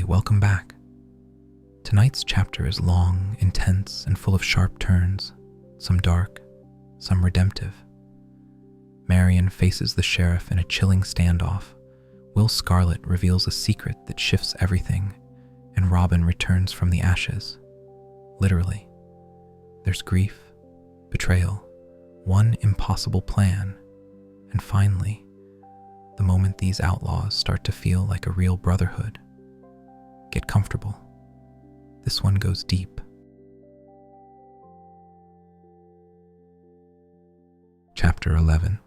welcome back. Tonight's chapter is long, intense, and full of sharp turns, some dark, some redemptive. Marion faces the sheriff in a chilling standoff. Will Scarlet reveals a secret that shifts everything, and Robin returns from the ashes. Literally. There's grief, betrayal, one impossible plan, and finally, the moment these outlaws start to feel like a real brotherhood. Get comfortable. This one goes deep. Chapter 11.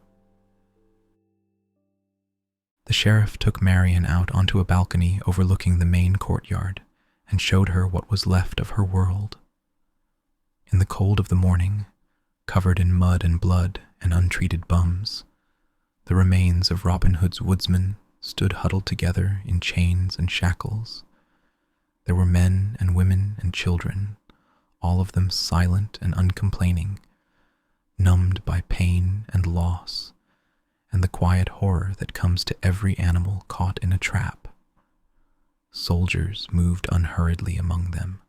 The sheriff took Marion out onto a balcony overlooking the main courtyard and showed her what was left of her world. In the cold of the morning, covered in mud and blood and untreated bums, the remains of Robin Hood's woodsmen stood huddled together in chains and shackles. There were men and women and children, all of them silent and uncomplaining, numbed by pain and loss, and the quiet horror that comes to every animal caught in a trap. Soldiers moved unhurriedly among them,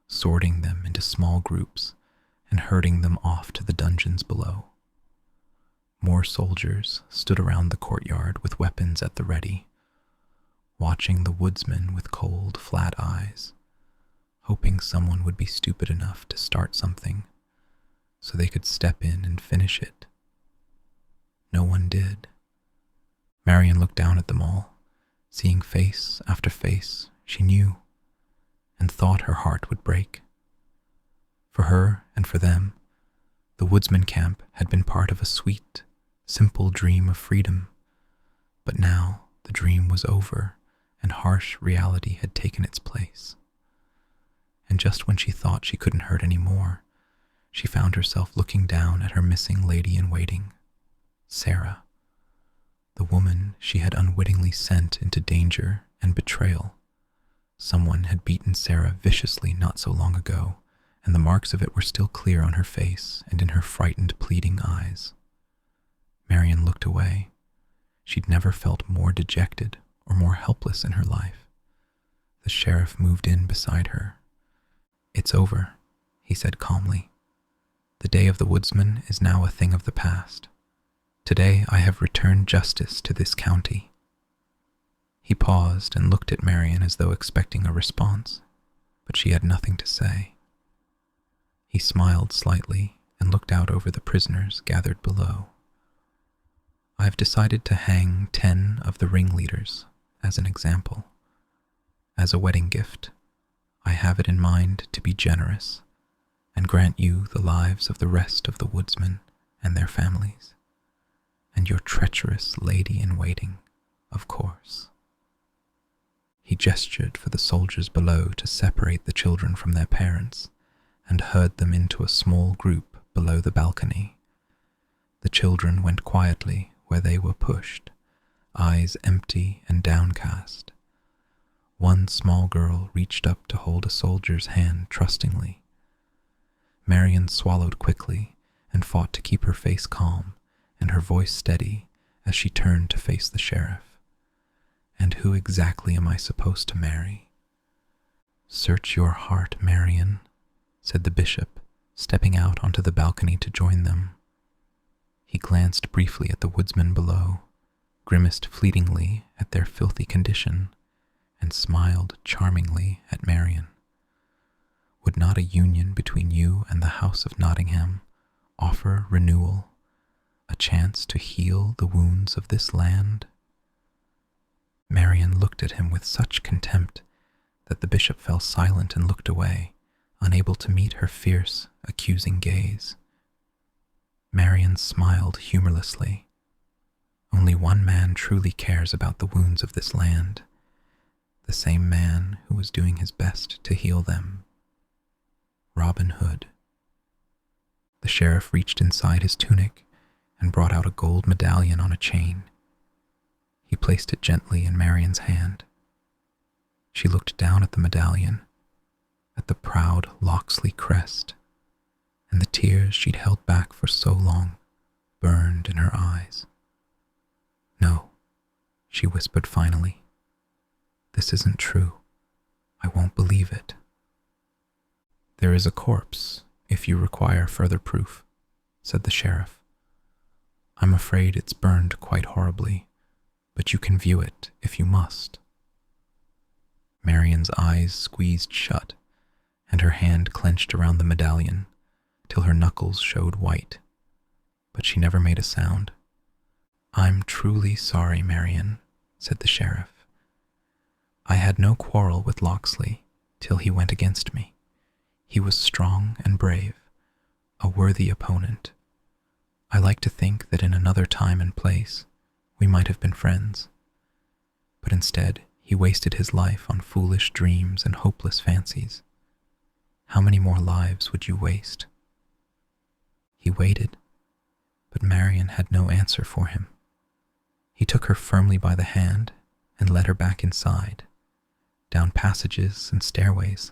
sorting them into small groups and herding them off to the dungeons below. More soldiers stood around the courtyard with weapons at the ready, watching the woodsmen with cold, flat eyes, hoping someone would be stupid enough to start something so they could step in and finish it. No one did. Marion looked down at them all, seeing face after face she knew, and thought her heart would break. For her and for them, the woodsman camp had been part of a sweet, simple dream of freedom, but now the dream was over and harsh reality had taken its place. And just when she thought she couldn't hurt any more, she found herself looking down at her missing lady-in-waiting, Sarah, the woman she had unwittingly sent into danger and betrayal. Someone had beaten Sarah viciously not so long ago, and the marks of it were still clear on her face and in her frightened, pleading eyes. Marion looked away. She'd never felt more dejected or more helpless in her life. The sheriff moved in beside her. "It's over," he said calmly. "The day of the woodsman is now a thing of the past. Today I have returned justice to this county." He paused and looked at Marion as though expecting a response, but she had nothing to say. He smiled slightly and looked out over the prisoners gathered below. "I've decided to hang 10 of the ringleaders as an example. As a wedding gift, I have it in mind to be generous and grant you the lives of the rest of the woodsmen and their families, and your treacherous lady-in-waiting, of course." He gestured for the soldiers below to separate the children from their parents and herd them into a small group below the balcony. The children went quietly where they were pushed, eyes empty and downcast. One small girl reached up to hold a soldier's hand trustingly. Marion swallowed quickly and fought to keep her face calm and her voice steady as she turned to face the sheriff. "And who exactly am I supposed to marry?" "Search your heart, Marion," said the bishop, stepping out onto the balcony to join them. He glanced briefly at the woodsmen below, grimaced fleetingly at their filthy condition, and smiled charmingly at Marion. "Would not a union between you and the House of Nottingham offer renewal, a chance to heal the wounds of this land?" Marion looked at him with such contempt that the bishop fell silent and looked away, unable to meet her fierce, accusing gaze. Marion smiled humorlessly. Only one man truly cares about the wounds of this land, the same man who was doing his best to heal them. Robin Hood. The sheriff reached inside his tunic and brought out a gold medallion on a chain. He placed it gently in Marion's hand. She looked down at the medallion, at the proud Locksley crest, and the tears she'd held back for so long burned in her eyes. "No," she whispered finally. "This isn't true. I won't believe it. There is a corpse, if you require further proof, said the sheriff. I'm afraid it's burned quite horribly, but you can view it if you must. Marian's eyes squeezed shut, and her hand clenched around the medallion till her knuckles showed white, but she never made a sound. I'm truly sorry, Marian, said the sheriff. I had no quarrel with Locksley till he went against me. He was strong and brave, a worthy opponent. I like to think that in another time and place we might have been friends. But instead, he wasted his life on foolish dreams and hopeless fancies. How many more lives would you waste? He waited, but Marian had no answer for him. He took her firmly by the hand and led her back inside, down passages and stairways,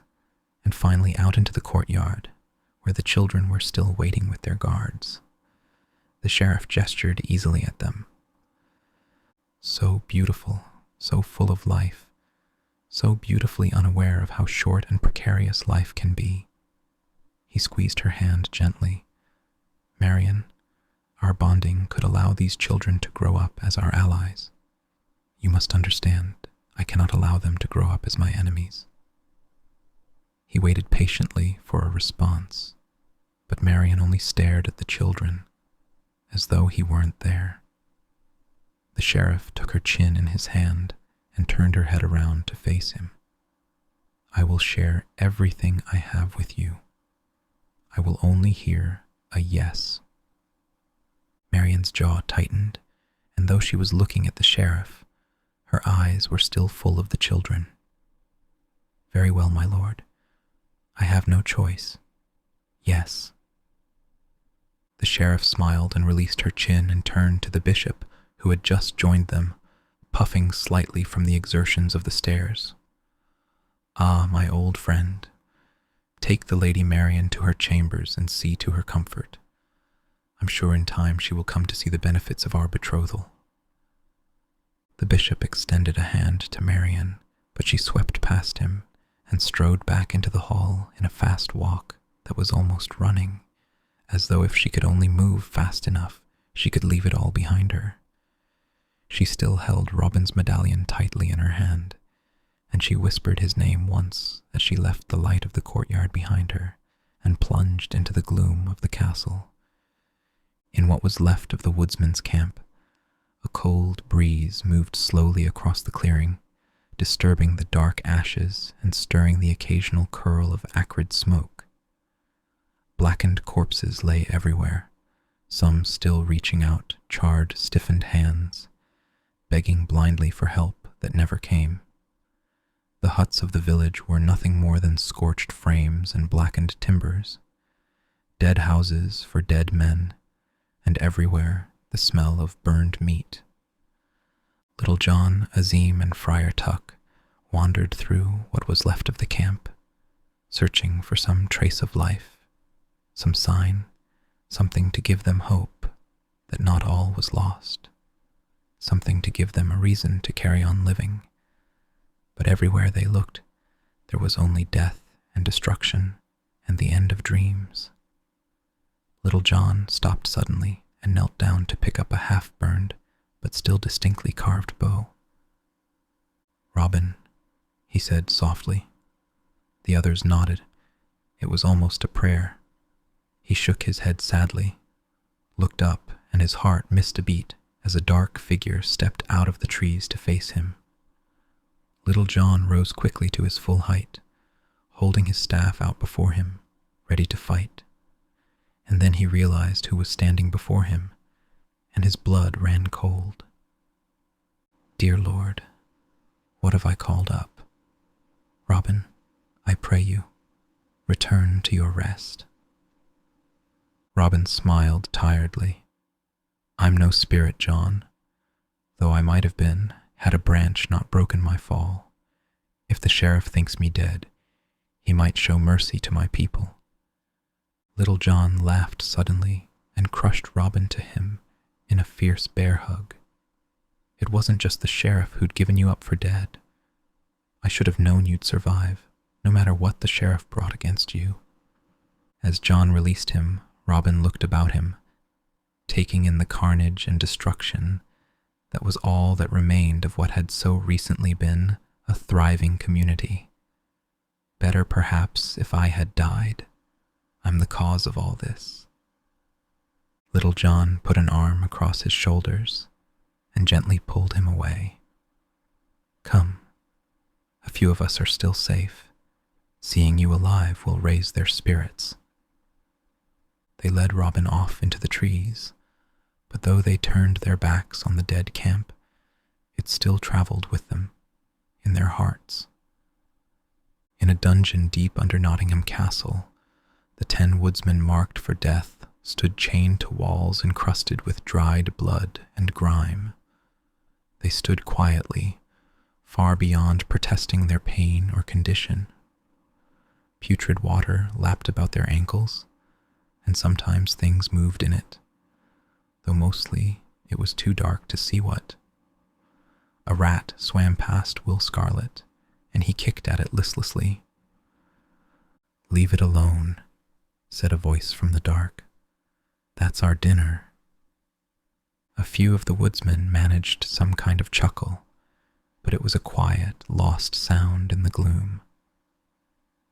and finally out into the courtyard, where the children were still waiting with their guards. The sheriff gestured easily at them. So beautiful, so full of life, so beautifully unaware of how short and precarious life can be. He squeezed her hand gently. Marian, our bonding could allow these children to grow up as our allies. You must understand, I cannot allow them to grow up as my enemies. He waited patiently for a response, but Marian only stared at the children, as though he weren't there. The sheriff took her chin in his hand and turned her head around to face him. I will share everything I have with you. I will only hear a yes. Marian's jaw tightened, and though she was looking at the sheriff, her eyes were still full of the children. Very well, my lord. I have no choice. Yes. The sheriff smiled and released her chin and turned to the bishop, who had just joined them, puffing slightly from the exertions of the stairs. Ah, my old friend, take the Lady Marian to her chambers and see to her comfort. I'm sure in time she will come to see the benefits of our betrothal. The bishop extended a hand to Marian, but she swept past him and strode back into the hall in a fast walk that was almost running, as though if she could only move fast enough, she could leave it all behind her. She still held Robin's medallion tightly in her hand, and she whispered his name once as she left the light of the courtyard behind her and plunged into the gloom of the castle. In what was left of the woodsman's camp, a cold breeze moved slowly across the clearing, disturbing the dark ashes and stirring the occasional curl of acrid smoke. Blackened corpses lay everywhere, some still reaching out charred, stiffened hands, begging blindly for help that never came. The huts of the village were nothing more than scorched frames and blackened timbers, dead houses for dead men, and everywhere the smell of burned meat. Little John, Azeem, and Friar Tuck wandered through what was left of the camp, searching for some trace of life, some sign, something to give them hope that not all was lost, something to give them a reason to carry on living. But everywhere they looked, there was only death and destruction and the end of dreams. Little John stopped suddenly and knelt down to pick up a half-burned but still distinctly carved bow. Robin, he said softly. The others nodded. It was almost a prayer. He shook his head sadly, looked up, and his heart missed a beat as a dark figure stepped out of the trees to face him. Little John rose quickly to his full height, holding his staff out before him, ready to fight. And then he realized who was standing before him, and his blood ran cold. Dear Lord, what have I called up? Robin, I pray you, return to your rest. Robin smiled tiredly. I'm no spirit, John, though I might have been, had a branch not broken my fall. If the sheriff thinks me dead, he might show mercy to my people. Little John laughed suddenly and crushed Robin to him in a fierce bear hug. It wasn't just the sheriff who'd given you up for dead. I should have known you'd survive, no matter what the sheriff brought against you." As John released him, Robin looked about him, taking in the carnage and destruction that was all that remained of what had so recently been a thriving community. "Better perhaps if I had died. I'm the cause of all this." Little John put an arm across his shoulders and gently pulled him away. "Come, a few of us are still safe. Seeing you alive will raise their spirits." They led Robin off into the trees, but though they turned their backs on the dead camp, it still traveled with them, in their hearts. In a dungeon deep under Nottingham Castle, the 10 woodsmen marked for death stood chained to walls encrusted with dried blood and grime. They stood quietly, far beyond protesting their pain or condition. Putrid water lapped about their ankles, and sometimes things moved in it, though mostly it was too dark to see what. A rat swam past Will Scarlet, and he kicked at it listlessly. "Leave it alone," said a voice from the dark. "That's our dinner." A few of the woodsmen managed some kind of chuckle, but it was a quiet, lost sound in the gloom.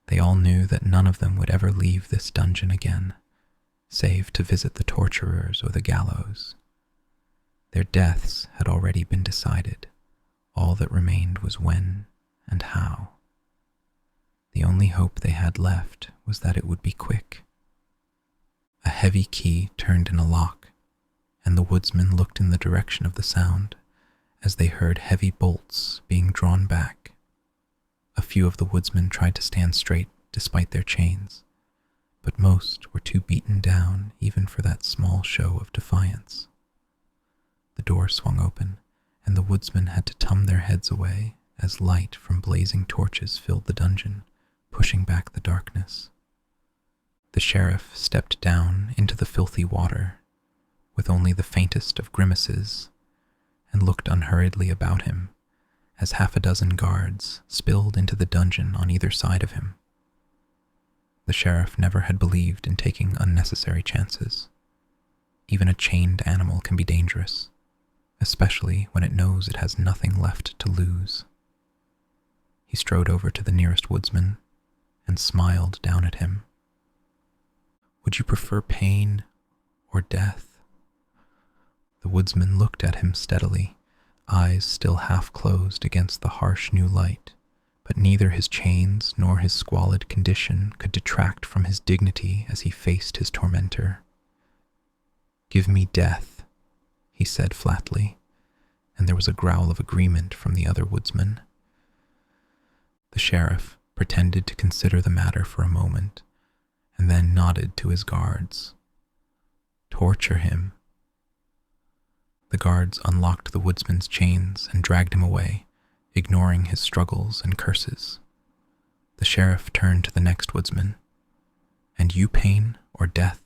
They all knew that none of them would ever leave this dungeon again, save to visit the torturers or the gallows. Their deaths had already been decided. All that remained was when and how. The only hope they had left was that it would be quick. A heavy key turned in a lock, and the woodsmen looked in the direction of the sound as they heard heavy bolts being drawn back. A few of the woodsmen tried to stand straight despite their chains, but most were too beaten down even for that small show of defiance. The door swung open, and the woodsmen had to tum their heads away as light from blazing torches filled the dungeon, pushing back the darkness. The sheriff stepped down into the filthy water, with only the faintest of grimaces, and looked unhurriedly about him as 6 guards spilled into the dungeon on either side of him. The sheriff never had believed in taking unnecessary chances. Even a chained animal can be dangerous, especially when it knows it has nothing left to lose. He strode over to the nearest woodsman and smiled down at him. "Would you prefer pain or death?" The woodsman looked at him steadily, eyes still half closed against the harsh new light, but neither his chains nor his squalid condition could detract from his dignity as he faced his tormentor. "Give me death," he said flatly, and there was a growl of agreement from the other woodsman. The sheriff pretended to consider the matter for a moment, and then nodded to his guards. "Torture him." The guards unlocked the woodsman's chains and dragged him away, ignoring his struggles and curses. The sheriff turned to the next woodsman. "And you, pain or death?"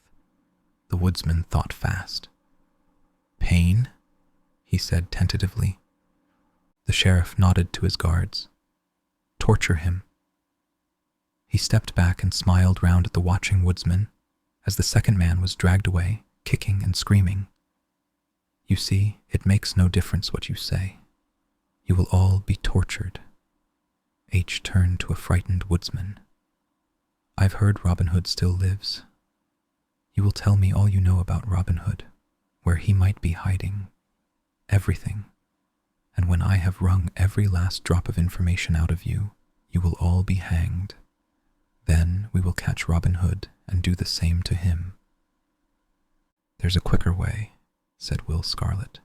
The woodsman thought fast. "Pain?" he said tentatively. The sheriff nodded to his guards. "Torture him." He stepped back and smiled round at the watching woodsman as the second man was dragged away, kicking and screaming. "You see, it makes no difference what you say. You will all be tortured." H turned to a frightened woodsman. "I've heard Robin Hood still lives. You will tell me all you know about Robin Hood, where he might be hiding. Everything. And when I have wrung every last drop of information out of you, you will all be hanged. Then we will catch Robin Hood and do the same to him." "There's a quicker way," said Will Scarlet.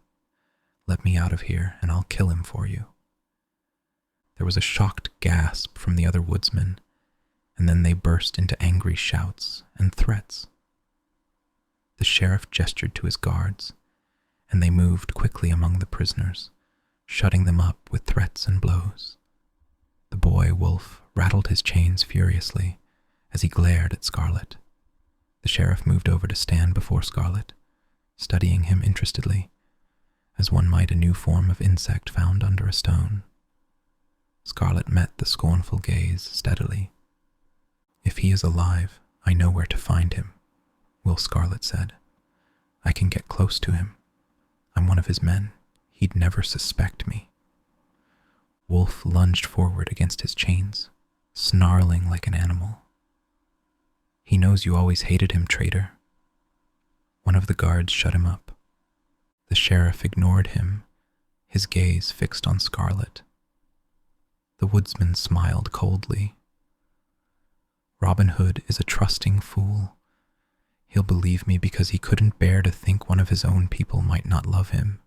"Let me out of here and I'll kill him for you." There was a shocked gasp from the other woodsmen, and then they burst into angry shouts and threats. The sheriff gestured to his guards, and they moved quickly among the prisoners, shutting them up with threats and blows. The boy Wolf rattled his chains furiously as he glared at Scarlet. The sheriff moved over to stand before Scarlet, studying him interestedly, as one might a new form of insect found under a stone. Scarlet met the scornful gaze steadily. If he is alive, I know where to find him, Will Scarlet said. I can get close to him. I'm one of his men. He'd never suspect me. Wolf lunged forward against his chains, snarling like an animal. He knows you always hated him, traitor. One of the guards shut him up. The sheriff ignored him, his gaze fixed on Scarlet. The woodsman smiled coldly. Robin Hood is a trusting fool. He'll believe me because he couldn't bear to think one of his own people might not love him.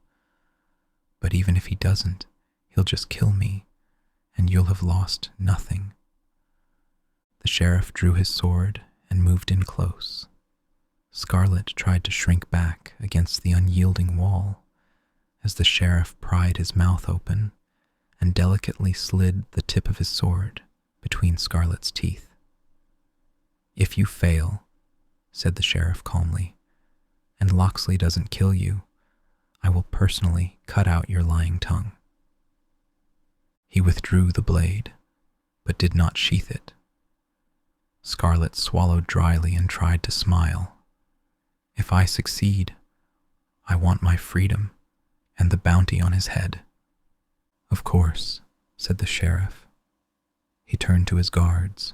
But even if he doesn't, he'll just kill me, and you'll have lost nothing. The sheriff drew his sword and moved in close. Scarlet tried to shrink back against the unyielding wall as the sheriff pried his mouth open and delicately slid the tip of his sword between Scarlet's teeth. If you fail, said the sheriff calmly, and Locksley doesn't kill you, I will personally cut out your lying tongue. He withdrew the blade, but did not sheath it. Scarlet swallowed dryly and tried to smile. If I succeed, I want my freedom and the bounty on his head. Of course, said the sheriff. He turned to his guards.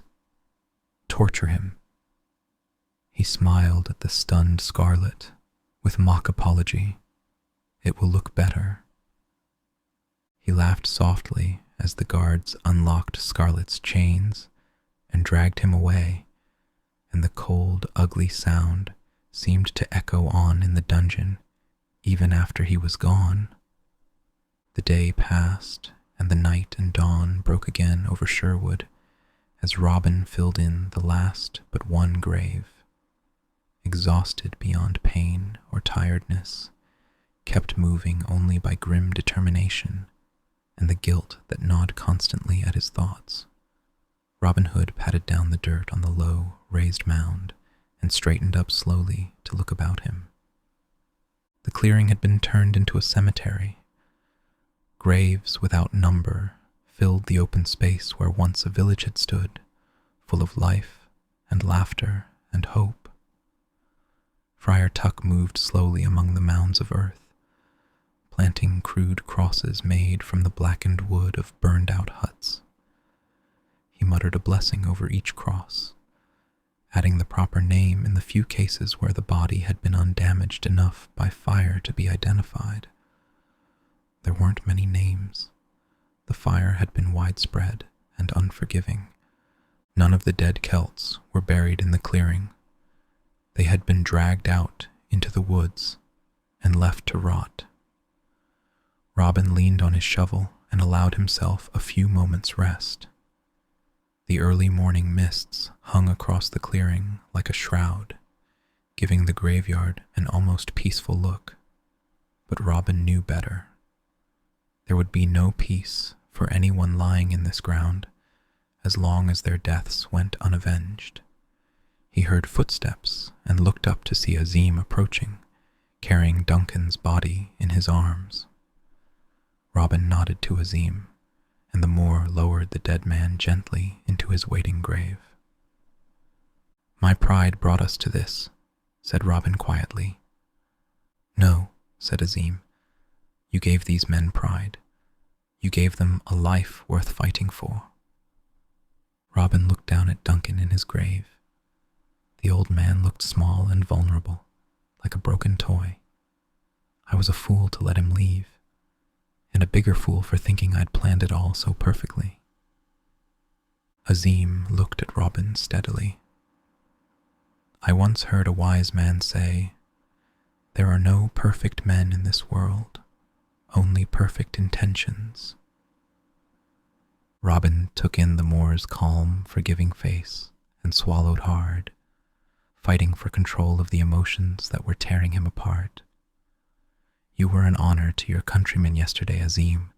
Torture him. He smiled at the stunned Scarlet with mock apology. It will look better. He laughed softly as the guards unlocked Scarlet's chains and dragged him away, and the cold, ugly sound seemed to echo on in the dungeon even after he was gone. The day passed, and the night and dawn broke again over Sherwood as Robin filled in the last but one grave. Exhausted beyond pain or tiredness, kept moving only by grim determination and the guilt that gnawed constantly at his thoughts, Robin Hood patted down the dirt on the low, raised mound and straightened up slowly to look about him. The clearing had been turned into a cemetery. Graves without number filled the open space where once a village had stood, full of life and laughter and hope. Friar Tuck moved slowly among the mounds of earth, planting crude crosses made from the blackened wood of burned-out huts. He muttered a blessing over each cross, adding the proper name in the few cases where the body had been undamaged enough by fire to be identified. There weren't many names. The fire had been widespread and unforgiving. None of the dead Celts were buried in the clearing. They had been dragged out into the woods and left to rot. Robin leaned on his shovel and allowed himself a few moments' rest. The early morning mists hung across the clearing like a shroud, giving the graveyard an almost peaceful look. But Robin knew better. There would be no peace for anyone lying in this ground as long as their deaths went unavenged. He heard footsteps and looked up to see Azeem approaching, carrying Duncan's body in his arms. Robin nodded to Azeem, and the Moor lowered the dead man gently into his waiting grave. My pride brought us to this, said Robin quietly. No, said Azeem. You gave these men pride. You gave them a life worth fighting for. Robin looked down at Duncan in his grave. The old man looked small and vulnerable, like a broken toy. I was a fool to let him leave, and a bigger fool for thinking I'd planned it all so perfectly. Azeem looked at Robin steadily. I once heard a wise man say, there are no perfect men in this world, only perfect intentions. Robin took in the Moor's calm, forgiving face and swallowed hard, fighting for control of the emotions that were tearing him apart. You were an honor to your countrymen yesterday, Azeem.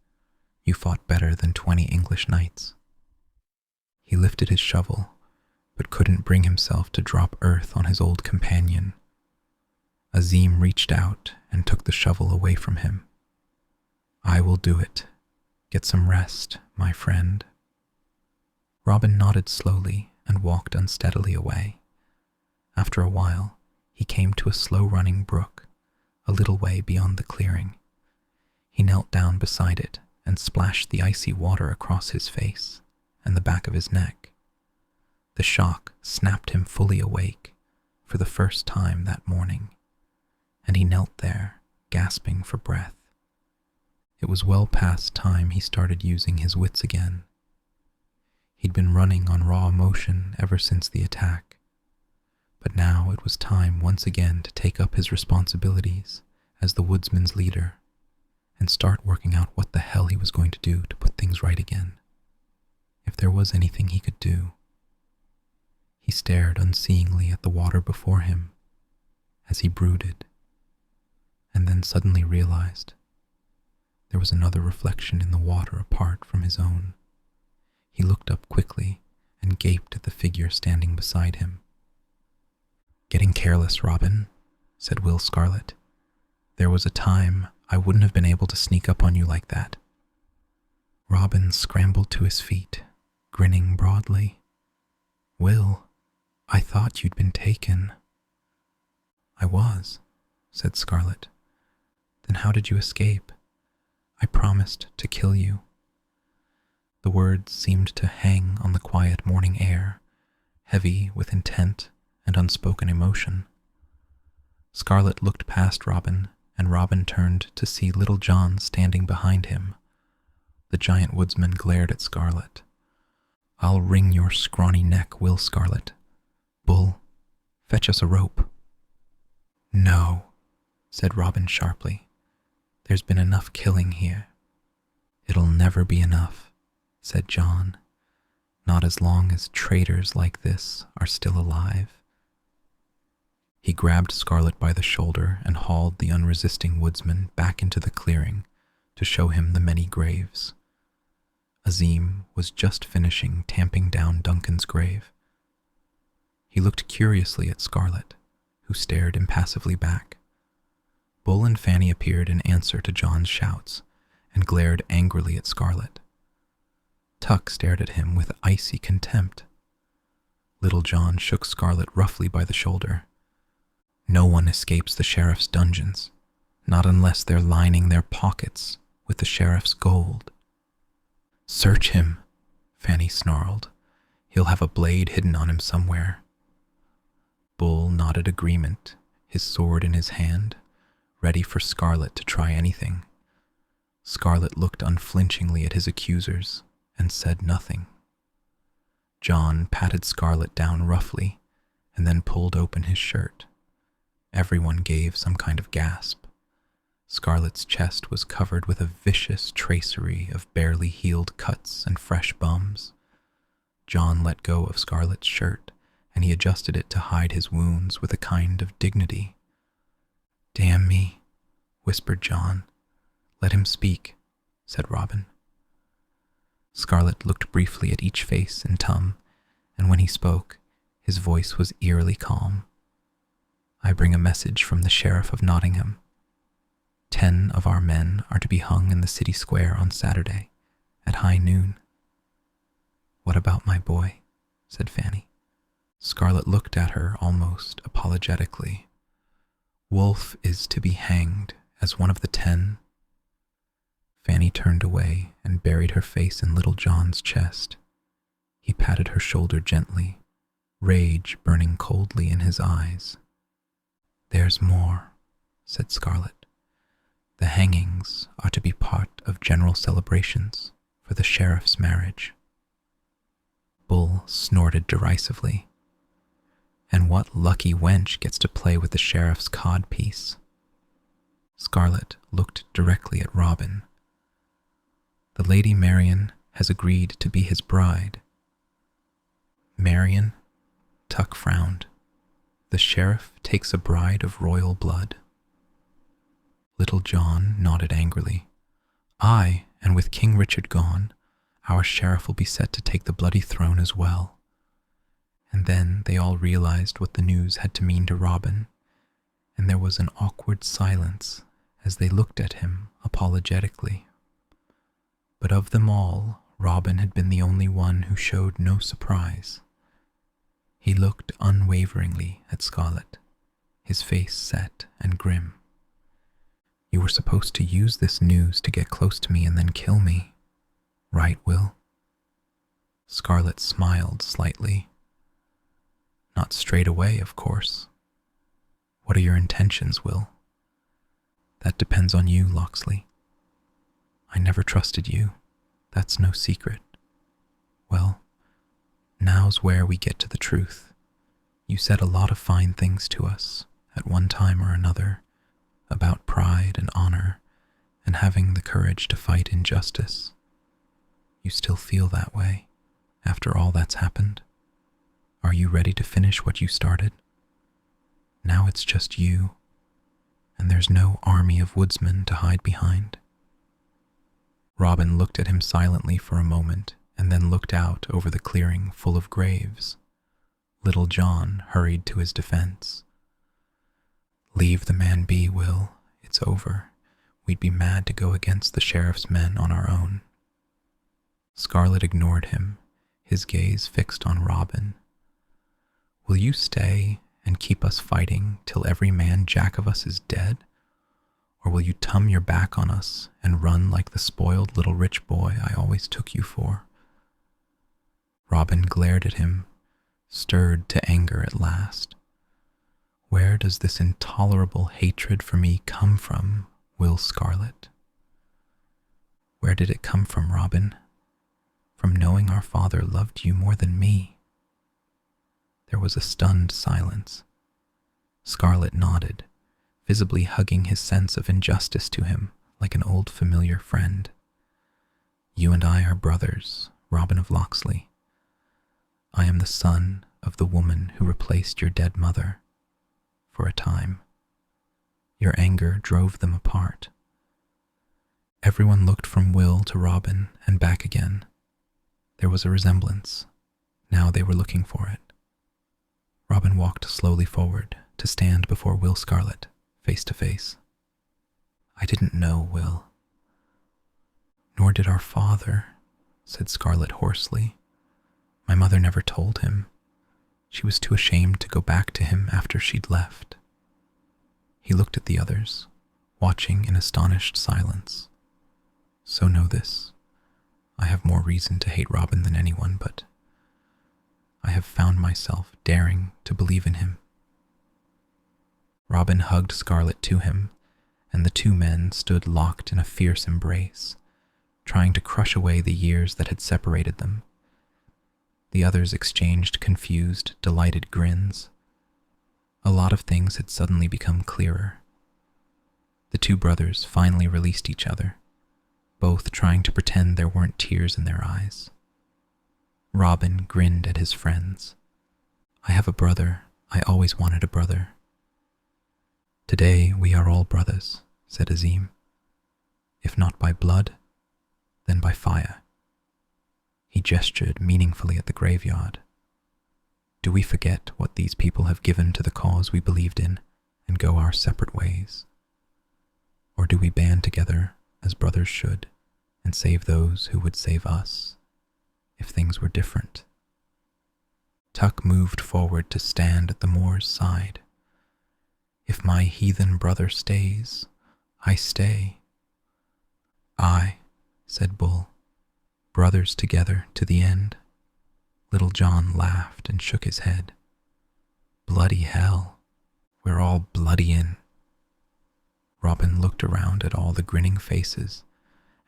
You fought better than 20 English knights. He lifted his shovel, but couldn't bring himself to drop earth on his old companion. Azeem reached out and took the shovel away from him. I will do it, Get some rest, my friend. Robin nodded slowly and walked unsteadily away. After a while, he came to a slow-running brook, a little way beyond the clearing. He knelt down beside it and splashed the icy water across his face and the back of his neck. The shock snapped him fully awake for the first time that morning, and he knelt there, gasping for breath. It was well past time he started using his wits again. He'd been running on raw emotion ever since the attack, but now it was time once again to take up his responsibilities as the woodsman's leader and start working out what the hell he was going to do to put things right again, if there was anything he could do. He stared unseeingly at the water before him as he brooded, and then suddenly realized there was another reflection in the water apart from his own. He looked up quickly and gaped at the figure standing beside him. "Getting careless, Robin," said Will Scarlet. "There was a time I wouldn't have been able to sneak up on you like that." Robin scrambled to his feet, grinning broadly. "Will, I thought you'd been taken." "I was," said Scarlet. "Then how did you escape? I promised to kill you." The words seemed to hang on the quiet morning air, heavy with intent and unspoken emotion. Scarlet looked past Robin, and Robin turned to see Little John standing behind him. The giant woodsman glared at Scarlet. "I'll wring your scrawny neck, Will Scarlet. Bull, fetch us a rope." "No," said Robin sharply. "There's been enough killing here." "It'll never be enough," said John. "Not as long as traitors like this are still alive." He grabbed Scarlet by the shoulder and hauled the unresisting woodsman back into the clearing to show him the many graves. Azeem was just finishing tamping down Duncan's grave. He looked curiously at Scarlet, who stared impassively back. Bull and Fanny appeared in answer to John's shouts and glared angrily at Scarlet. Tuck stared at him with icy contempt. Little John shook Scarlet roughly by the shoulder. "No one escapes the sheriff's dungeons, not unless they're lining their pockets with the sheriff's gold." "Search him," Fanny snarled. "He'll have a blade hidden on him somewhere." Bull nodded agreement, his sword in his hand, ready for Scarlet to try anything. Scarlet looked unflinchingly at his accusers and said nothing. John patted Scarlet down roughly and then pulled open his shirt. Everyone gave some kind of gasp. Scarlet's chest was covered with a vicious tracery of barely healed cuts and fresh bumps. John let go of Scarlet's shirt, and he adjusted it to hide his wounds with a kind of dignity. "Damn me," whispered John. "Let him speak," said Robin. Scarlet looked briefly at each face in Tum, and when he spoke, his voice was eerily calm. "I bring a message from the Sheriff of Nottingham. 10 of our men are to be hung in the city square on Saturday, at high noon." "What about my boy?" said Fanny. Scarlet looked at her almost apologetically. "Wolf is to be hanged as one of the 10. Fanny turned away and buried her face in Little John's chest. He patted her shoulder gently, rage burning coldly in his eyes. "There's more," said Scarlet. "The hangings are to be part of general celebrations for the sheriff's marriage." Bull snorted derisively. "And what lucky wench gets to play with the sheriff's codpiece?" Scarlet looked directly at Robin. "The Lady Marian has agreed to be his bride." "Marian?" Tuck frowned. "The sheriff takes a bride of royal blood." Little John nodded angrily. "Aye, and with King Richard gone, our sheriff will be set to take the bloody throne as well." And then they all realized what the news had to mean to Robin, and there was an awkward silence as they looked at him apologetically. But of them all, Robin had been the only one who showed no surprise. He looked unwaveringly at Scarlett, his face set and grim. "You were supposed to use this news to get close to me and then kill me, right, Will?" Scarlett smiled slightly. "Not straight away, of course. What are your intentions, Will?" "That depends on you, Locksley. I never trusted you. That's no secret. Well, now's where we get to the truth. You said a lot of fine things to us, at one time or another, about pride and honor and having the courage to fight injustice. You still feel that way, after all that's happened? Are you ready to finish what you started? Now it's just you, and there's no army of woodsmen to hide behind." Robin looked at him silently for a moment and then looked out over the clearing full of graves. Little John hurried to his defense. "Leave the man be, Will. It's over. We'd be mad to go against the sheriff's men on our own." Scarlett ignored him, his gaze fixed on Robin. "Will you stay and keep us fighting till every man jack of us is dead? Or will you turn your back on us and run like the spoiled little rich boy I always took you for?" Robin glared at him, stirred to anger at last. "Where does this intolerable hatred for me come from, Will Scarlett?" "Where did it come from, Robin? From knowing our father loved you more than me." There was a stunned silence. Scarlett nodded, visibly hugging his sense of injustice to him like an old familiar friend. "You and I are brothers, Robin of Locksley. I am the son of the woman who replaced your dead mother, for a time. Your anger drove them apart." Everyone looked from Will to Robin and back again. There was a resemblance. Now they were looking for it. Robin walked slowly forward to stand before Will Scarlett, face to face. "I didn't know, Will." "Nor did our father," said Scarlett hoarsely. "My mother never told him. She was too ashamed to go back to him after she'd left." He looked at the others, watching in astonished silence. "So know this. I have more reason to hate Robin than anyone, but I have found myself daring to believe in him." Robin hugged Scarlett to him, and the two men stood locked in a fierce embrace, trying to crush away the years that had separated them. The others exchanged confused, delighted grins. A lot of things had suddenly become clearer. The two brothers finally released each other, both trying to pretend there weren't tears in their eyes. Robin grinned at his friends. "I have a brother. I always wanted a brother." "Today we are all brothers," said Azeem. "If not by blood, then by fire." He gestured meaningfully at the graveyard. "Do we forget what these people have given to the cause we believed in and go our separate ways? Or do we band together as brothers should and save those who would save us if things were different?" Tuck moved forward to stand at the Moor's side. "If my heathen brother stays, I stay." "Aye," said Bull, "brothers together to the end." Little John laughed and shook his head. "Bloody hell, we're all bloody in." Robin looked around at all the grinning faces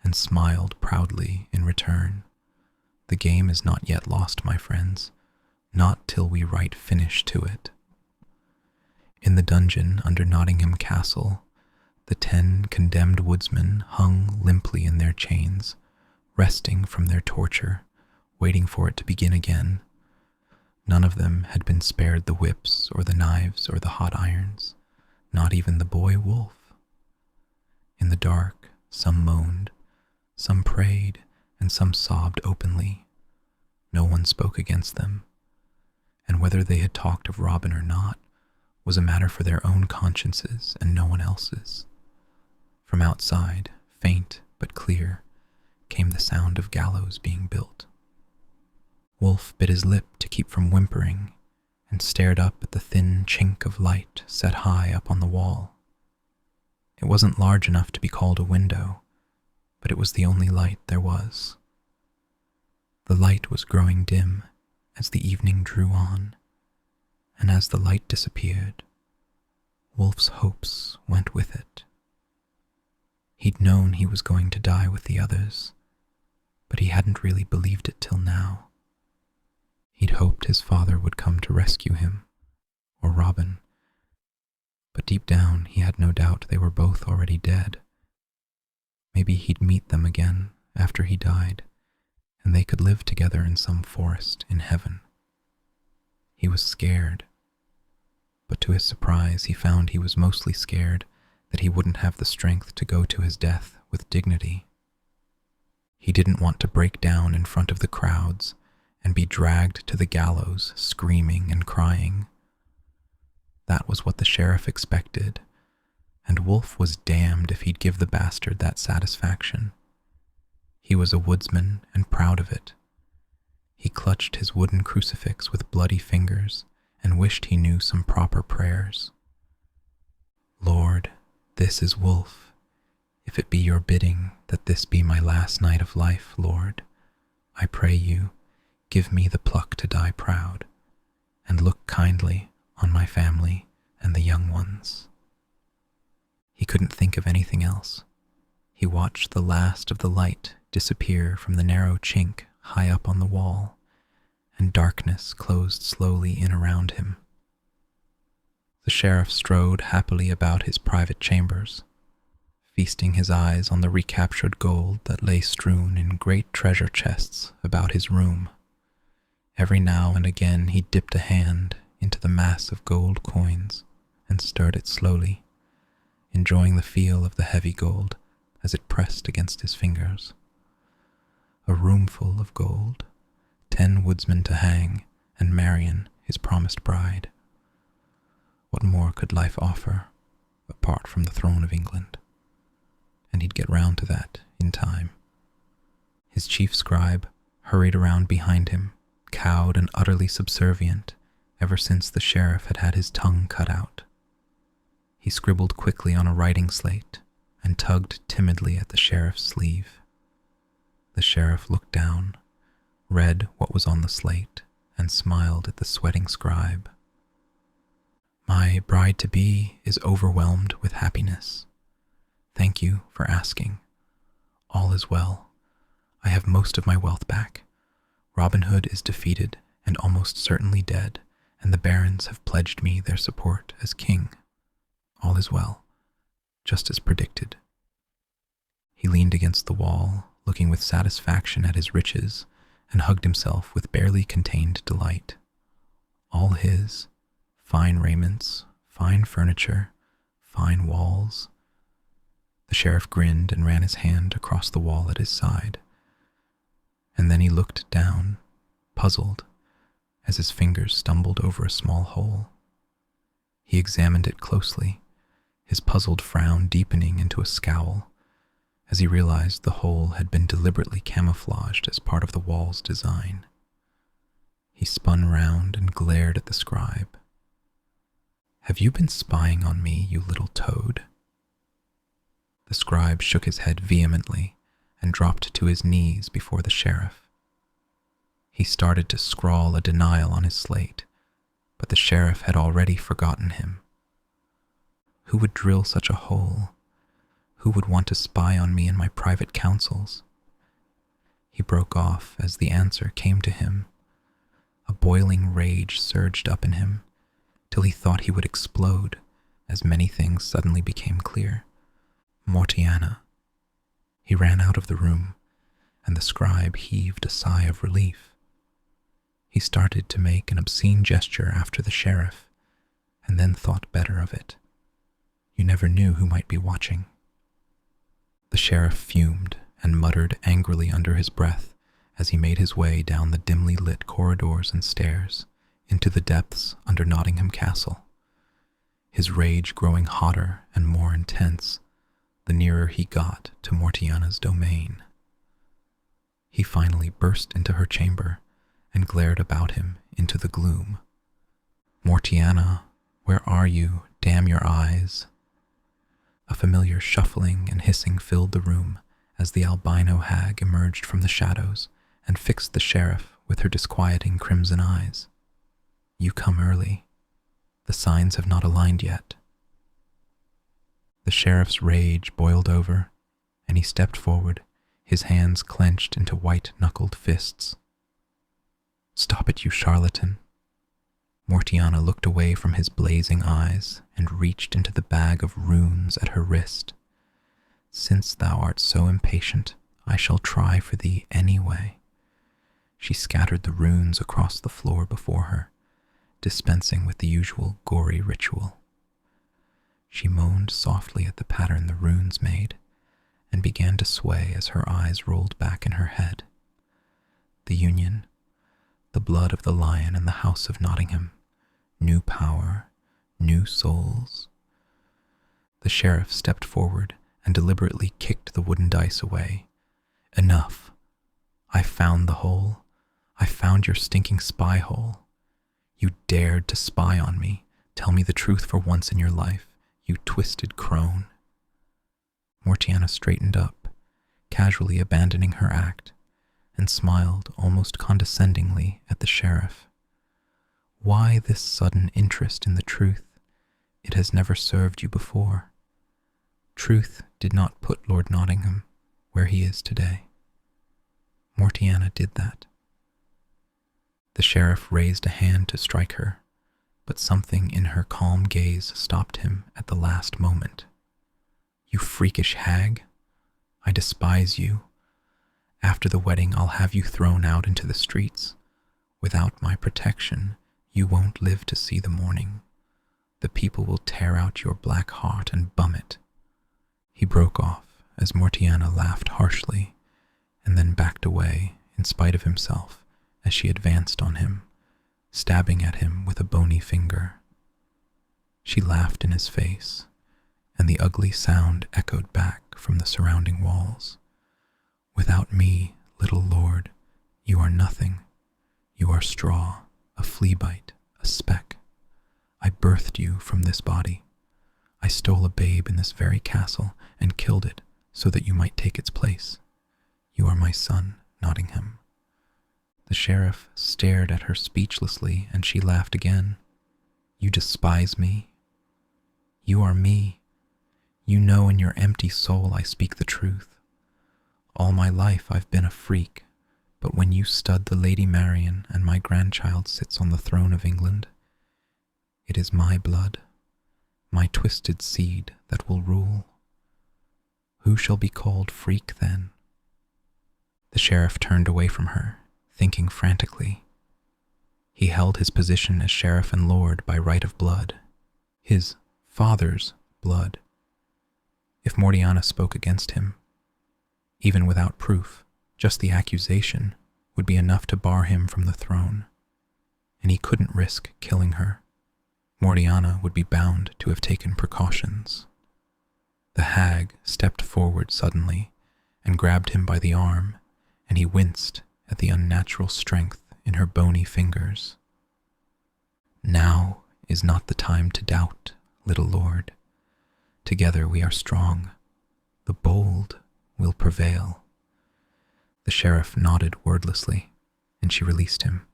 and smiled proudly in return. "The game is not yet lost, my friends, not till we write finish to it." In the dungeon under Nottingham Castle, the 10 condemned woodsmen hung limply in their chains, resting from their torture, waiting for it to begin again. None of them had been spared the whips or the knives or the hot irons, not even the boy wolf. In the dark, some moaned, some prayed, and some sobbed openly. No one spoke against them, and whether they had talked of Robin or not was a matter for their own consciences and no one else's. From outside, faint but clear, came the sound of gallows being built. Wolf bit his lip to keep from whimpering and stared up at the thin chink of light set high up on the wall. It wasn't large enough to be called a window, but it was the only light there was. The light was growing dim as the evening drew on, and as the light disappeared, Wolf's hopes went with it. He'd known he was going to die with the others, but he hadn't really believed it till now. He'd hoped his father would come to rescue him, or Robin, but deep down he had no doubt they were both already dead. Maybe he'd meet them again after he died, and they could live together in some forest in heaven. He was scared, but to his surprise he found he was mostly scared that he wouldn't have the strength to go to his death with dignity. He didn't want to break down in front of the crowds and be dragged to the gallows screaming and crying. That was what the sheriff expected, and Wolf was damned if he'd give the bastard that satisfaction. He was a woodsman and proud of it. He clutched his wooden crucifix with bloody fingers and wished he knew some proper prayers. Lord, this is Wolf. If it be your bidding that this be my last night of life, Lord, I pray you, give me the pluck to die proud, and look kindly on my family and the young ones. He couldn't think of anything else. He watched the last of the light disappear from the narrow chink high up on the wall, and darkness closed slowly in around him. The sheriff strode happily about his private chambers, feasting his eyes on the recaptured gold that lay strewn in great treasure chests about his room. Every now and again he dipped a hand into the mass of gold coins and stirred it slowly, enjoying the feel of the heavy gold as it pressed against his fingers. A roomful of gold, 10 woodsmen to hang, and Marian, his promised bride. What more could life offer, apart from the throne of England? And he'd get round to that in time. His chief scribe hurried around behind him, cowed and utterly subservient, ever since the sheriff had had his tongue cut out. He scribbled quickly on a writing slate and tugged timidly at the sheriff's sleeve. The sheriff looked down, read what was on the slate, and smiled at the sweating scribe. My bride-to-be is overwhelmed with happiness. Thank you for asking. All is well. I have most of my wealth back. Robin Hood is defeated and almost certainly dead, and the barons have pledged me their support as king. All is well, just as predicted. He leaned against the wall, looking with satisfaction at his riches, and hugged himself with barely contained delight. All his, fine raiments, fine furniture, fine walls. The sheriff grinned and ran his hand across the wall at his side. And then he looked down, puzzled, as his fingers stumbled over a small hole. He examined it closely, his puzzled frown deepening into a scowl, as he realized the hole had been deliberately camouflaged as part of the wall's design. He spun round and glared at the scribe. Have you been spying on me, you little toad? The scribe shook his head vehemently and dropped to his knees before the sheriff. He started to scrawl a denial on his slate, but the sheriff had already forgotten him. Who would drill such a hole? Who would want to spy on me in my private councils? He broke off as the answer came to him. A boiling rage surged up in him, till he thought he would explode, as many things suddenly became clear. Mortiana. He ran out of the room, and the scribe heaved a sigh of relief. He started to make an obscene gesture after the sheriff, and then thought better of it. You never knew who might be watching. The sheriff fumed and muttered angrily under his breath as he made his way down the dimly lit corridors and stairs into the depths under Nottingham Castle, his rage growing hotter and more intense the nearer he got to Mortiana's domain. He finally burst into her chamber and glared about him into the gloom. "Mortiana, where are you? Damn your eyes!" A familiar shuffling and hissing filled the room as the albino hag emerged from the shadows and fixed the sheriff with her disquieting crimson eyes. "You come early. The signs have not aligned yet." The sheriff's rage boiled over, and he stepped forward, his hands clenched into white-knuckled fists. "Stop it, you charlatan!" Mortiana looked away from his blazing eyes and reached into the bag of runes at her wrist. "Since thou art so impatient, I shall try for thee anyway." She scattered the runes across the floor before her, dispensing with the usual gory ritual. She moaned softly at the pattern the runes made and began to sway as her eyes rolled back in her head. The union, the blood of the lion and the house of Nottingham, new power, new souls. The sheriff stepped forward and deliberately kicked the wooden dice away. "Enough. I found the hole. I found your stinking spy hole. You dared to spy on me. Tell me the truth for once in your life, you twisted crone." Mortiana straightened up, casually abandoning her act, and smiled almost condescendingly at the sheriff. "Why this sudden interest in the truth? It has never served you before. Truth did not put Lord Nottingham where he is today. Mortiana did that." The sheriff raised a hand to strike her, but something in her calm gaze stopped him at the last moment. "You freakish hag! I despise you. After the wedding, I'll have you thrown out into the streets. Without my protection, you won't live to see the morning. The people will tear out your black heart and bum it." He broke off as Mortiana laughed harshly and then backed away in spite of himself as she advanced on him, stabbing at him with a bony finger. She laughed in his face, and the ugly sound echoed back from the surrounding walls. "Without me, little lord, you are nothing. You are straw, a flea bite, a speck. I birthed you from this body. I stole a babe in this very castle and killed it so that you might take its place. You are my son, Nottingham." The sheriff stared at her speechlessly, and she laughed again. "You despise me? You are me. You know in your empty soul I speak the truth. All my life I've been a freak, but when you stud the Lady Marian and my grandchild sits on the throne of England, it is my blood, my twisted seed that will rule. Who shall be called freak then?" The sheriff turned away from her, thinking frantically. He held his position as sheriff and lord by right of blood, his father's blood. If Mortiana spoke against him, even without proof, just the accusation would be enough to bar him from the throne, and he couldn't risk killing her. Mortiana would be bound to have taken precautions. The hag stepped forward suddenly and grabbed him by the arm, and he winced at the unnatural strength in her bony fingers. "Now is not the time to doubt, little lord. Together we are strong. The bold will prevail." The sheriff nodded wordlessly, and she released him.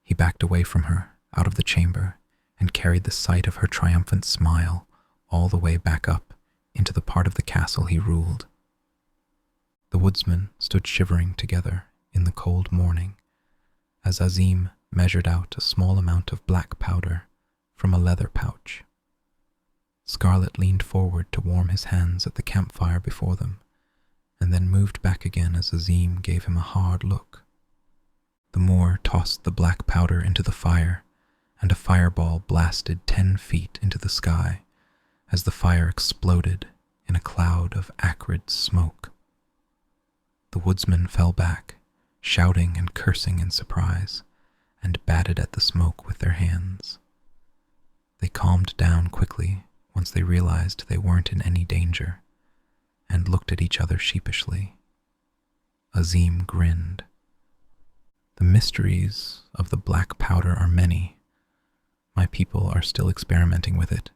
He backed away from her, out of the chamber, and carried the sight of her triumphant smile all the way back up into the part of the castle he ruled. The woodsmen stood shivering together in the cold morning as Azeem measured out a small amount of black powder from a leather pouch. Scarlet leaned forward to warm his hands at the campfire before them, and then moved back again as Azeem gave him a hard look. The Moor tossed the black powder into the fire, and a fireball blasted 10 feet into the sky as the fire exploded in a cloud of acrid smoke. The woodsmen fell back, shouting and cursing in surprise, and batted at the smoke with their hands. They calmed down quickly once they realized they weren't in any danger, and looked at each other sheepishly. Azeem grinned. The mysteries of the black powder are many. My people are still experimenting with it,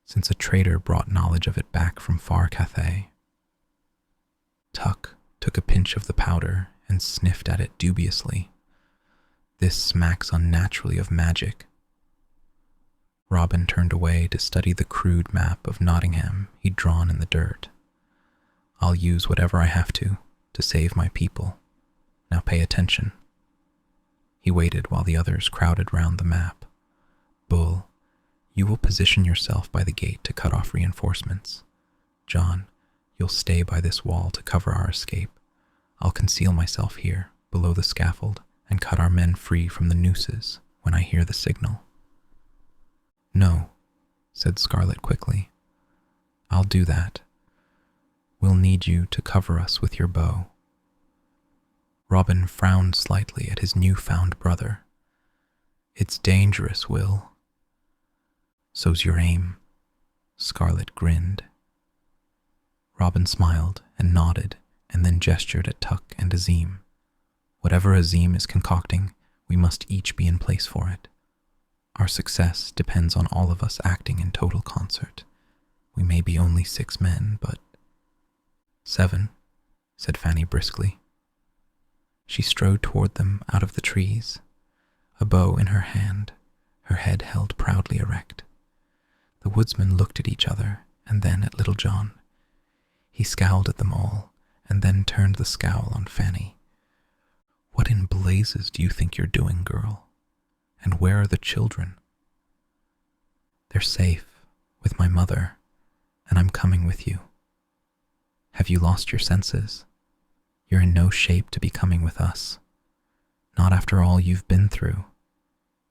since a trader brought knowledge of it back from far Cathay. Tuck took a pinch of the powder and sniffed at it dubiously. This smacks unnaturally of magic. Robin turned away to study the crude map of Nottingham he'd drawn in the dirt. I'll use whatever I have to save my people. Now pay attention. He waited while the others crowded round the map. Bull, you will position yourself by the gate to cut off reinforcements. John, you'll stay by this wall to cover our escape. I'll conceal myself here, below the scaffold, and cut our men free from the nooses when I hear the signal. No, said Scarlet quickly. I'll do that. We'll need you to cover us with your bow. Robin frowned slightly at his newfound brother. It's dangerous, Will. So's your aim. Scarlet grinned. Robin smiled and nodded and then gestured at Tuck and Azeem. Whatever Azeem is concocting, we must each be in place for it. Our success depends on all of us acting in total concert. We may be only 6 men, but 7, said Fanny briskly. She strode toward them out of the trees, a bow in her hand, her head held proudly erect. The woodsmen looked at each other and then at Little John. He scowled at them all and then turned the scowl on Fanny. What in blazes do you think you're doing, girl? And where are the children? They're safe, with my mother, and I'm coming with you. Have you lost your senses? You're in no shape to be coming with us. Not after all you've been through.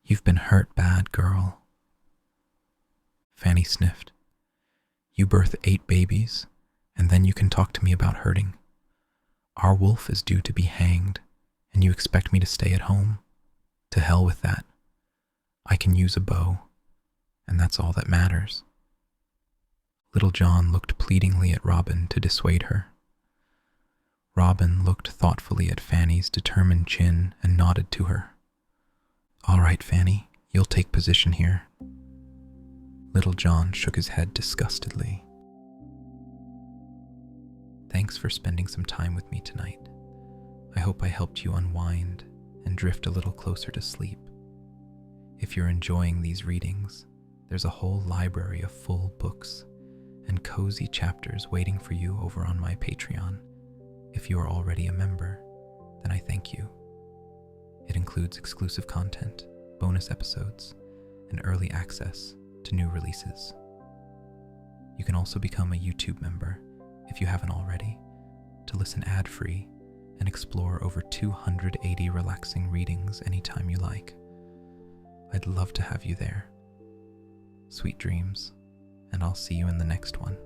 You've been hurt bad, girl. Fanny sniffed. You birth 8 babies, and then you can talk to me about hurting. Our wolf is due to be hanged, and you expect me to stay at home? To hell with that. I can use a bow, and that's all that matters. Little John looked pleadingly at Robin to dissuade her. Robin looked thoughtfully at Fanny's determined chin and nodded to her. All right, Fanny, you'll take position here. Little John shook his head disgustedly. Thanks for spending some time with me tonight. I hope I helped you unwind and drift a little closer to sleep. If you're enjoying these readings, there's a whole library of full books and cozy chapters waiting for you over on my Patreon. If you are already a member, then I thank you. It includes exclusive content, bonus episodes, and early access to new releases. You can also become a YouTube member, if you haven't already, to listen ad-free and explore over 280 relaxing readings anytime you like. I'd love to have you there. Sweet dreams, and I'll see you in the next one.